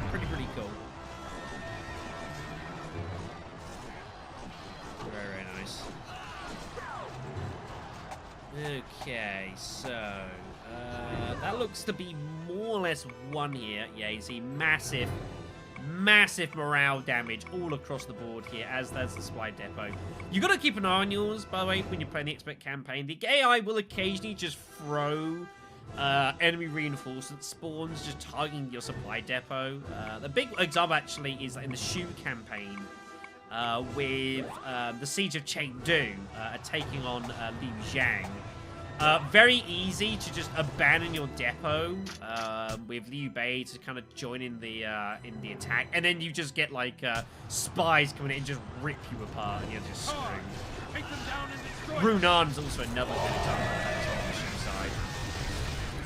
Pretty cool. Very, very nice. Okay, so that looks to be more or less one here. Yeah, you see massive morale damage all across the board here, as does the supply depot. You got to keep an eye on yours, by the way, when you're playing the expert campaign. The AI will occasionally just throw enemy reinforcement spawns, just targeting your supply depot. The big example actually is in the Shu campaign. With the Siege of Chengdu taking on Liu Zhang. Very easy to just abandon your depot with Liu Bei to kind of join in the attack, and then you just get like spies coming in and just rip you apart, and you're just screwed. Runan's also another good example of that on the Shu side.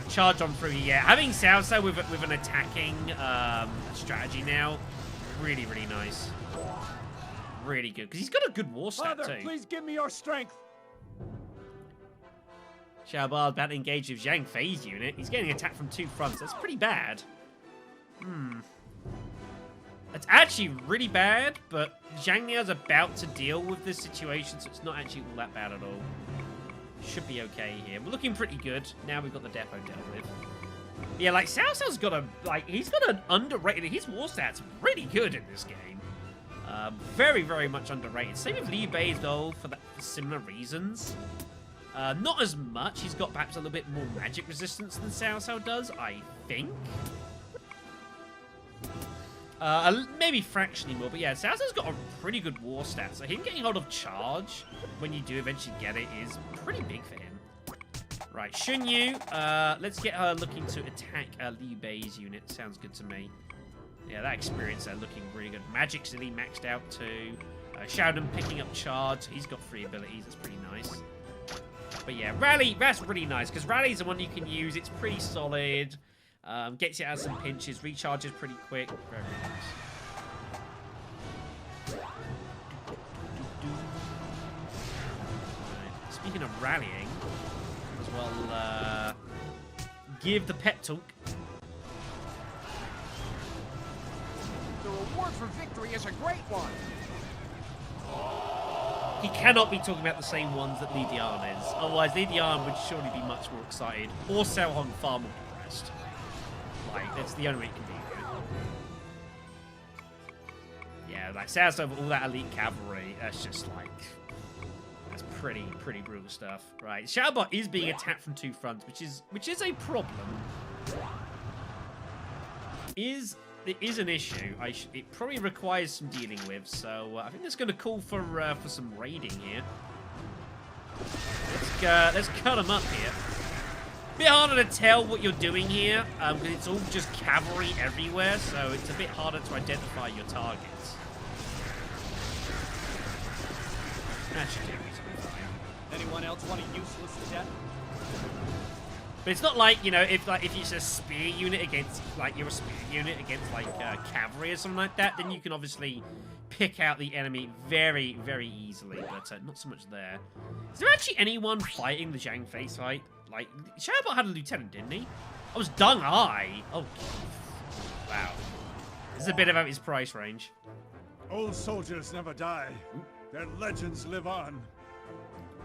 Charge on through, yeah. Having Cao Cao with an attacking strategy now, really, really nice. Really good, because he's got a good war stat Father, too. Please give me your strength. Xiao Bao's about to engage with Zhang Fei's unit. He's getting attacked from two fronts. That's pretty bad. That's actually really bad, but Zhang Liao's about to deal with this situation, so it's not actually all that bad at all. Should be okay here. We're looking pretty good. Now we've got the depot dealt with. Yeah, like, Cao Cao's got he's got an underrated, his war stat's pretty good in this game. Very, very much underrated. Same with Liu Bei though, for similar reasons. Not as much. He's got perhaps a little bit more magic resistance than Cao Cao does, I think. Maybe fractionally more, but yeah, Cao Cao's got a pretty good war stat, so him getting hold of charge when you do eventually get it is pretty big for him. Right, Shunyu, let's get her looking to attack Liu Bei's unit. Sounds good to me. Yeah, that experience there looking really good. Magic's really maxed out too. Shaodan picking up charge. He's got 3 abilities. That's pretty nice. But yeah, Rally, that's really nice, because Rally's the one you can use. It's pretty solid. Gets you out of some pinches, recharges pretty quick. Very, very nice. Right. Speaking of rallying, as well, give the pep talk. The reward for victory is a great one. He cannot be talking about the same ones that Li Dian is. Otherwise, Li Dian would surely be much more excited, or Sao Hong far more depressed. Like, that's the only way it can be. Yeah, like, Sao's over all that elite cavalry, that's just like... That's pretty brutal stuff. Right, Xiaobot is being attacked from two fronts, which is a problem. It is an issue. It probably requires some dealing with, so I think that's going to call for some raiding here. Let's cut them up here. Bit harder to tell what you're doing here, because it's all just cavalry everywhere, so it's a bit harder to identify your targets. That should do reasonably fine. Anyone else want a useless jet? But it's not like, you know, if it's a spear unit against, like, you're a spear unit against, like, cavalry or something like that, then you can obviously pick out the enemy very, very easily, but not so much there. Is there actually anyone fighting the Zhang Fei's fight? Like, Xiaobot had a lieutenant, didn't he? I was Deng Ai. Oh, wow. This is a bit about his price range. Old soldiers never die. Their legends live on.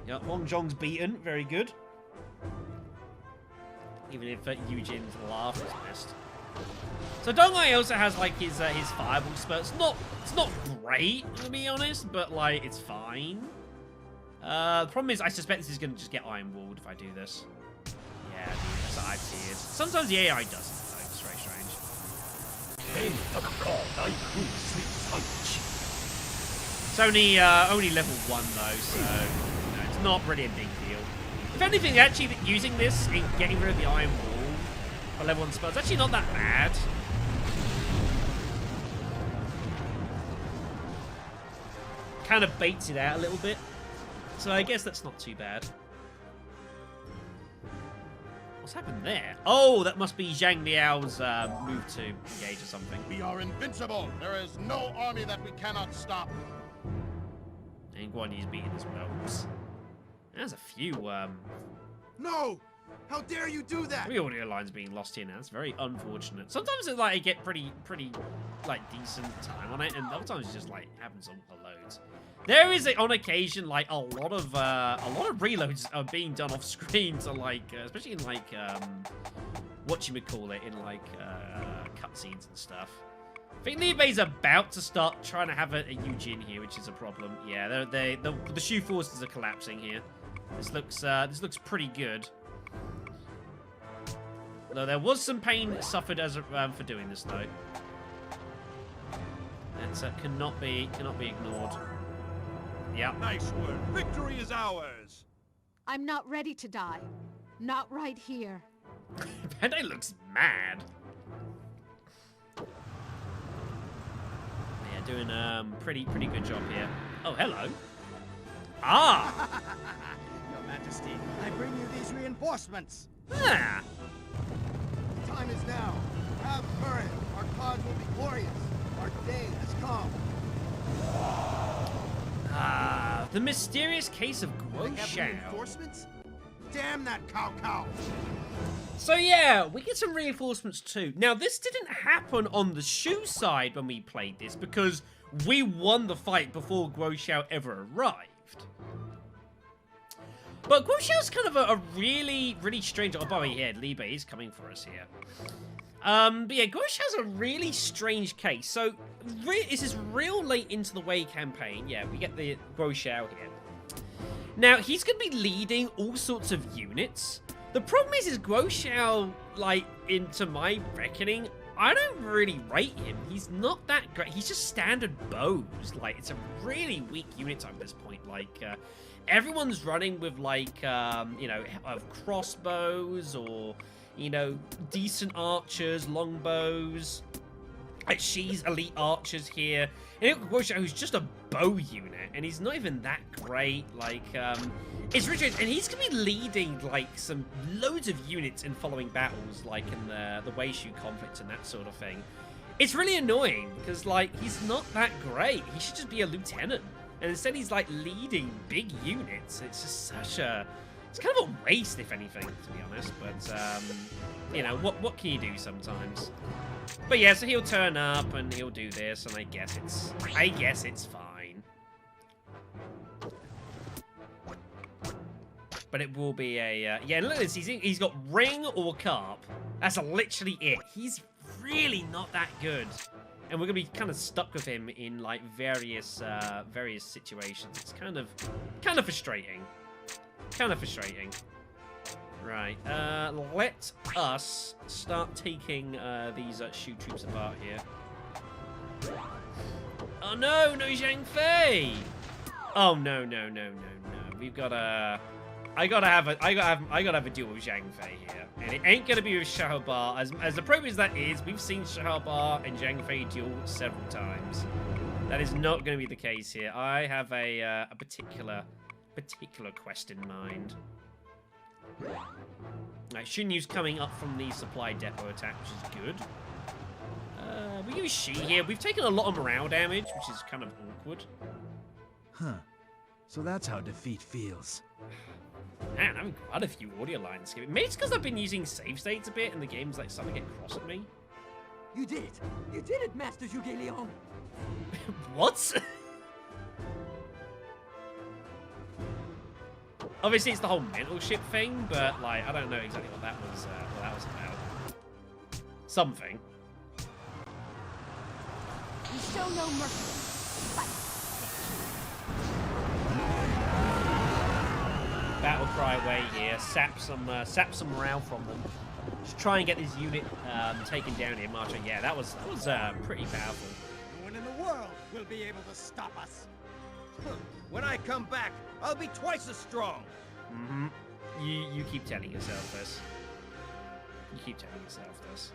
Yeah, Wang Zhong's beaten. Very good. Even if Eugene's laugh is missed. So Deng Ai also has like his fireball spurts. It's not great, to be honest, but like it's fine. The problem is I suspect this is going to just get iron walled if I do this. Yeah, dude, that's what I've feared. Sometimes the AI doesn't, though. It's very strange. It's only level 1 though, so you know, it's not really a big deal. If anything, actually using this and getting rid of the iron wall for level 1 spells, actually not that bad. Kind of baits it out a little bit. So I guess that's not too bad. What's happened there? Oh, that must be Zhang Liao's move to engage or something. We are invincible. There is no army that we cannot stop. And Guan Yi's beaten as well. Oops. There's a few, No! How dare you do that? 3 audio lines being lost here now. It's very unfortunate. Sometimes it like get pretty like decent time on it, and other times it just like happens on loads. There is on occasion like a lot of reloads are being done off screen, so like especially in like whatchamacallit, in like cutscenes and stuff. I think Liu Bei's about to start trying to have a Eugene here, which is a problem. Yeah, the Shu forces are collapsing here. This looks pretty good. Though there was some pain suffered as for doing this though. That cannot be ignored. Yeah. Nice work. Victory is ours. I'm not ready to die. Not right here. Bandai looks mad. Yeah, doing pretty good job here. Oh, hello. Ah. Your Majesty, I bring you these reinforcements. Ah. The time is now. Have courage. Our cause will be glorious. Our day has come. Ah, the mysterious case of Guo Xiao. Reinforcements? Damn that cow. So yeah, we get some reinforcements too. Now this didn't happen on the Shu side when we played this because we won the fight before Guo Xiao ever arrived. But Guo Xiao's kind of a really strange... Oh, by the way, yeah, Liu Bei is coming for us here. But yeah, Guo Xiao's a really strange case. So, this is real late into the Wei campaign. Yeah, we get the Guo Xiao here. Now, he's going to be leading all sorts of units. The problem is Guo Xiao, like, into my reckoning, I don't really rate him. He's not that great. He's just standard bows. Like, it's a really weak unit type at this point. Like, everyone's running with, like, you know, crossbows or, you know, decent archers, longbows. Like, she's elite archers here. And who's just a bow unit, and he's not even that great. Like, it's Richard, and he's gonna be leading like some loads of units in following battles, like in the Weishu conflict and that sort of thing. It's really annoying because like he's not that great. He should just be a lieutenant, and instead he's like leading big units. It's just such a, it's kind of a waste, if anything, to be honest. But you know, what can you do sometimes? But yeah, so he'll turn up and he'll do this, and I guess it's fine. But it will be a yeah. Look at this. He's got ring or carp. That's literally it. He's really not that good, and we're gonna be kind of stuck with him in like various situations. It's kind of frustrating. Kind of frustrating. Right, let us start taking these Shu troops apart here. Oh no, no Zhang Fei! Oh no. We've got a, I gotta have a duel with Zhang Fei here, and it ain't gonna be with Shahobar. As appropriate as that is, we've seen Shahobar and Zhang Fei duel several times. That is not gonna be the case here. I have a particular quest in mind. Right, Xunyu's coming up from the supply depot attack, which is good. We use Shi here. We've taken a lot of morale damage, which is kind of awkward. Huh. So that's how defeat feels. Man, I'm having quite a few audio lines. Maybe it's because I've been using save states a bit, and the game's like starting to get cross at me. You did it! You did it, Master Zhuge Liang! What? Obviously, it's the whole mental ship thing, but like, I don't know exactly what that was about. Something. We show no mercy. Fight. Battle cry away here. Sap some morale from them. Just try and get this unit taken down here, marching. Yeah, that was pretty powerful. No one in the world will be able to stop us. When I come back, I'll be twice as strong. Mm-hmm. You keep telling yourself this. You keep telling yourself this.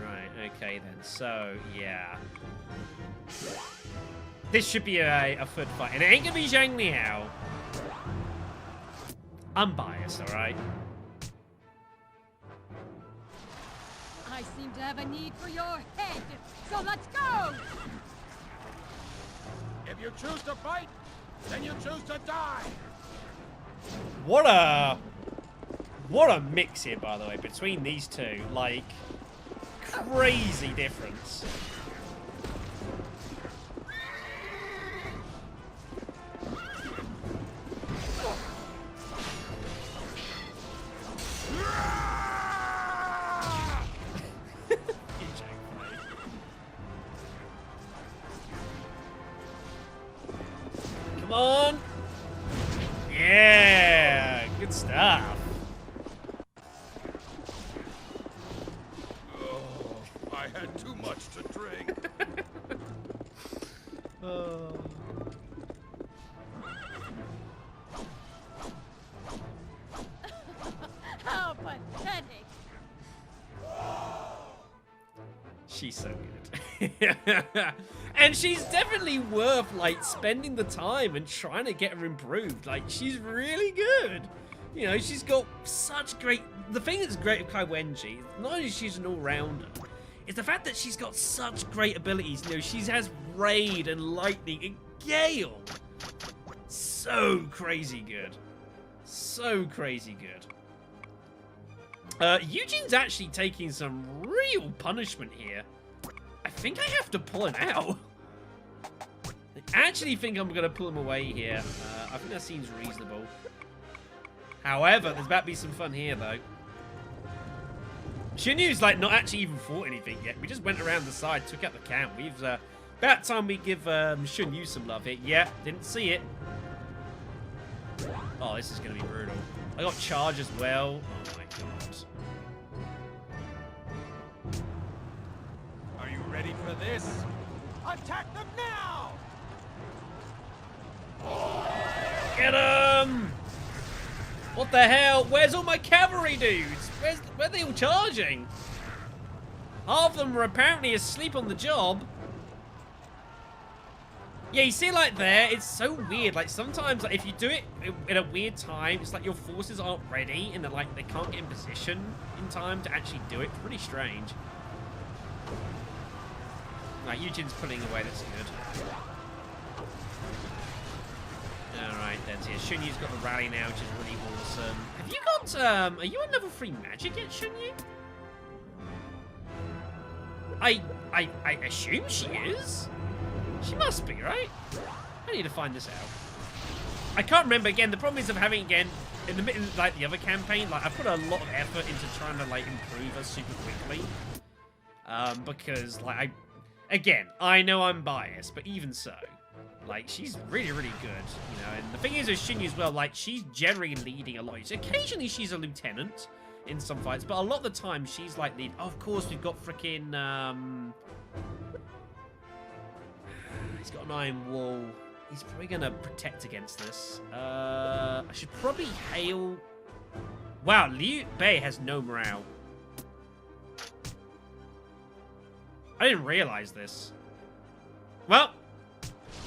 Right, okay then. So, yeah. This should be a foot fight. And it ain't gonna be Zhang Liao. I'm biased, alright? I seem to have a need for your head, so let's go! If you choose to fight, then you choose to die. What a mix here, by the way, between these two. Like, crazy difference. Come on. Yeah, good stuff. Oh, I had too much to drink. How pathetic! She's so good. And she's definitely worth, like, spending the time and trying to get her improved. Like, she's really good. You know, she's got such great... The thing that's great with Cai Wengi, not only she's an all-rounder, is the fact that she's got such great abilities. You know, she has Raid and Lightning and Gale. So crazy good. So crazy good. Eugene's actually taking some real punishment here. I think I have to pull him out. I actually think I'm going to pull him away here. I think that seems reasonable. However, there's about to be some fun here, though. Xunyu's, like, not actually even fought anything yet. We just went around the side, took out the camp. We've, about time we give Xunyu some love here. Yeah, didn't see it. Oh, this is going to be brutal. I got charge as well. Oh, my God. Are you ready for this? Attack them now! Get him! What the hell? Where's all my cavalry dudes? Where are they all charging? Half of them were apparently asleep on the job. Yeah, you see, like, there, it's so weird. Like, sometimes, like, if you do it in a weird time, it's like your forces aren't ready, and they're, like, they can't get in position in time to actually do it. It's pretty strange. Right, Eugene's pulling away. That's good. Alright, that's it. Shunyu's got the rally now, which is really awesome. Have you got, are you on level 3 magic yet, Shunyu? I assume she is? She must be, right? I need to find this out. I can't remember, again, the problem is of having, again, in like, the other campaign, like, I put a lot of effort into trying to, like, improve her super quickly. Because, like, again, I know I'm biased, but even so, like, she's really, really good, you know, and the thing is with Shinyu as well, like, she's generally leading a lot. Occasionally she's a lieutenant in some fights, but a lot of the time she's, like, lead. Oh, of course, we've got frickin', he's got an iron wall. He's probably gonna protect against this. I should probably hail... Wow, Liu Bei has no morale. I didn't realize this. Well,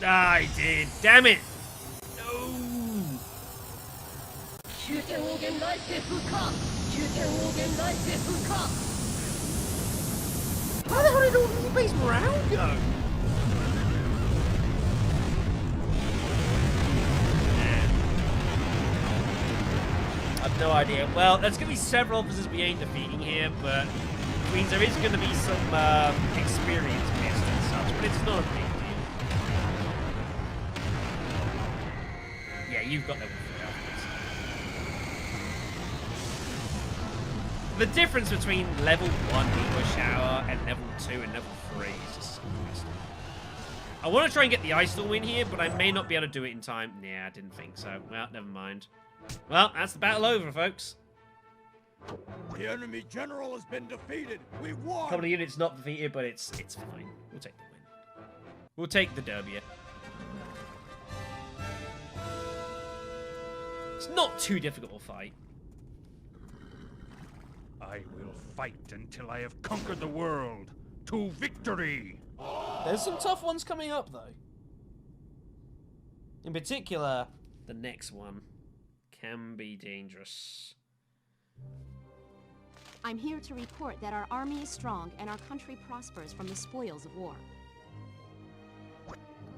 I did. Damn it. No. How the hell did all Liu Bei's morale go? I've no idea. Well, there's going to be several officers we ain't defeating here, but it means there is going to be some experience missed and such, but it's not a big deal. Yeah, you've got level 3 afterwards. The difference between level 1 Meteor Shower and level 2 and level 3 is just so nasty. I want to try and get the Ice Storm in here, but I may not be able to do it in time. Yeah, I didn't think so. Well, never mind. Well, that's the battle over, folks. The enemy general has been defeated. We won. A couple of units not defeated, but it's fine. We'll take the win. We'll take the derby. It's not too difficult a fight. I will fight until I have conquered the world. To victory! There's some tough ones coming up, though. In particular, the next one can be dangerous. I'm here to report that our army is strong and our country prospers from the spoils of war.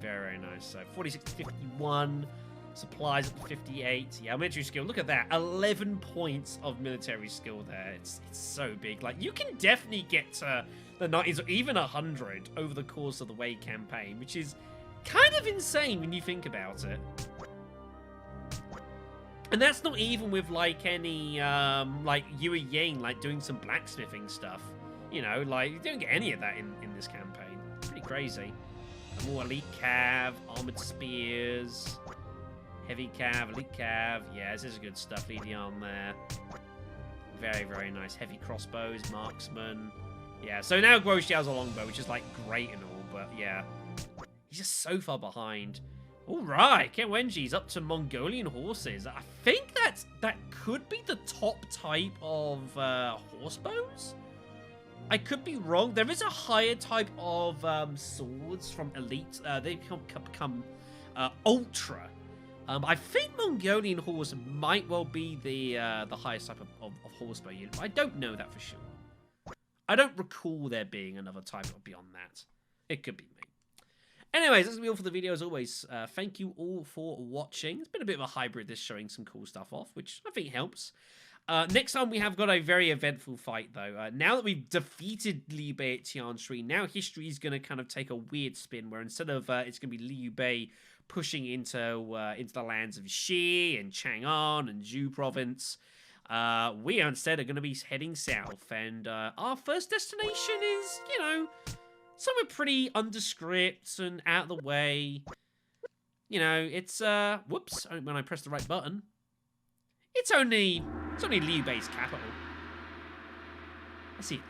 Very nice. So 46 to 51. Supplies up to 58. Yeah, military skill. Look at that. 11 points of military skill there. It's so big. Like, you can definitely get to the 90s or even 100 over the course of the Wei campaign, which is kind of insane when you think about it. And that's not even with, like, any, like, Yue Ying, like, doing some blacksmithing stuff. You know, like, you don't get any of that in this campaign. Pretty crazy. More elite cav, armored spears, heavy cav, elite cav. Yeah, this is good stuff leading on there. Very, very nice. Heavy crossbows, marksman. Yeah, so now Guo Xiao's a longbow, which is, like, great and all, but, yeah. He's just so far behind. All right, Cai Wengi's up to Mongolian horses. I think that could be the top type of horse bows. I could be wrong. There is a higher type of swords from elite. They become ultra. I think Mongolian horse might well be the highest type of horse bow unit. But I don't know that for sure. I don't recall there being another type beyond that. It could be me. Anyways, that's going to be all for the video as always. Thank you all for watching. It's been a bit of a hybrid, this showing some cool stuff off, which I think helps. Next time we have got a very eventful fight, though. Now that we've defeated Liu Bei at Tian Shui, now history is going to kind of take a weird spin, where instead of it's going to be Liu Bei pushing into the lands of Xi and Chang'an and Zhou province, we instead are going to be heading south, and our first destination is, you know, somewhere pretty undescript and out of the way. You know, it's, whoops, when I press the right button. It's only Liu Bei's capital. I see it.